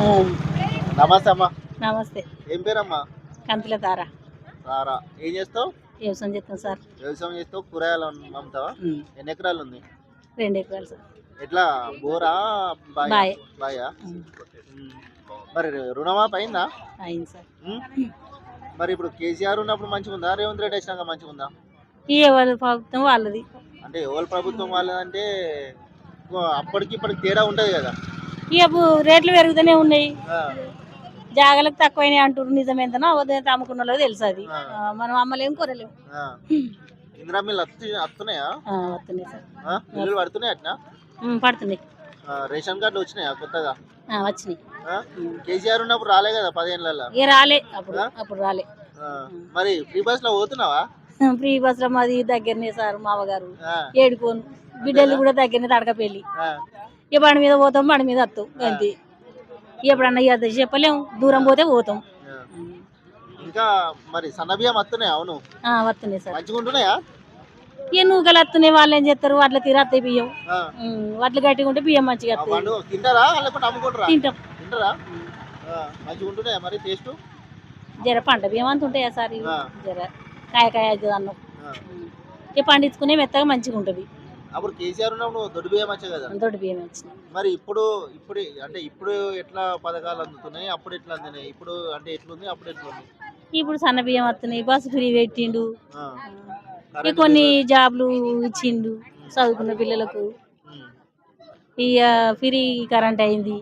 నమస్తే అమ్మా. నమస్తే. ఏం పేరమ్మా? కంతుల తార. సారా, ఏం చేస్తావు? వ్యవసాయం చేస్తాం సార్. వ్యవసాయం చేస్తావు, కూరగాయలు అమ్ముతావా? ఎన్ని ఎకరాలు ఉంది? 2 ఎకరాలు సార్. ఎట్లా, బోరా బాయ్. బాయా? మరి రుణమాఫీ అయిందా? అయింది సార్. మరి ఇప్పుడు కేసీఆర్ ఉన్నప్పుడు మంచిగా ఉందా, రేవంత్ రెడ్డి వచ్చినాక మంచిగా ఉందా? ఎవరి ప్రభుత్వం వాళ్ళది. అంటే ఎవరి ప్రభుత్వం వాళ్ళదంటే అప్పటికి ఇప్పటికి తేడా ఉంటుంది కదా. ఇక రేట్లు పెరుగుతూనే ఉన్నాయి. జాగలకు తక్కువైనాయి అంటారు. నిజమేంతనో అవద్దంత అమ్ముకున్న వాళ్ళకి తెలుసు. అది మనం అమ్మలేము, కొరలేము. ఇందిరా మిల్లు వస్తున్నాయా? వస్తున్నాయి సార్. బిల్లులు పడుతున్నాయి అట్నా? పడుతున్నాయి. రేషన్ కార్డులు వచ్చినాయా కొత్తగా? వచ్చినాయి. కేసీఆర్ ఉన్నప్పుడు రాలే కదా 10 ఏళ్ళ. ఇక రాలే, అప్పుడు రాలే. మరి ఫ్రీ బస్ లో పోతున్నావా? ఫ్రీ బస్ లో మాది దగ్గరనే సార్. మామగారు ఏడుకోను, బిడ్డలు కూడా దగ్గరనే తడకపెళ్ళి. ఇక బండి మీద పోతాం, బండి మీద వస్తాం అంతే. ఎప్పుడన్నా ఇక చెప్పలేము, దూరం పోతే పోతాం. ఇంకా మరి సన్నబియ్యం వస్తున్నాయి? అవును, వస్తున్నాయి సార్. మంచిగా ఉంటున్నాయా? ఇక నూకలు వస్తున్నాయి. వాళ్ళు ఏం చేస్తారు, వాటిలో తీరస్తాయి బియ్యం. వాటిలో గట్టిగా ఉంటే బియ్యం మంచిగా తింటారా లేకపోతే అమ్ముకుంటారా? తింటాం. తింటారా? మంచిగా ఉంటున్నాయా మరి టేస్ట్? జర పంట బియ్యం అంత ఉంటాయా సార్? జర కాయ అవుతుంది అన్నం. ఇక పండించుకునే మెత్తగా మంచిగా ఉంటుంది. అప్పుడు కేసీఆర్ ఉన్నప్పుడు దొడ్డు బియ్యం వచ్చాయి కదా. దొడ్డు బియ్యం వచ్చినాయి. మరి ఇప్పుడు అంటే ఇప్పుడు ఎట్లా పథకాలు అందుతున్నాయి, అప్పుడు ఎట్లా అందినాయి? ఇప్పుడు అంటే ఎట్లుంది, అప్పుడు ఎట్లుంది? ఇప్పుడు సన్న బియ్యం వస్తున్నాయి, బస్సు ఫ్రీ పెట్టిండు, కొన్ని జాబ్లు ఇచ్చిండు చదువుకున్న పిల్లలకు. ఇక ఫ్రీ కరెంట్ అయింది.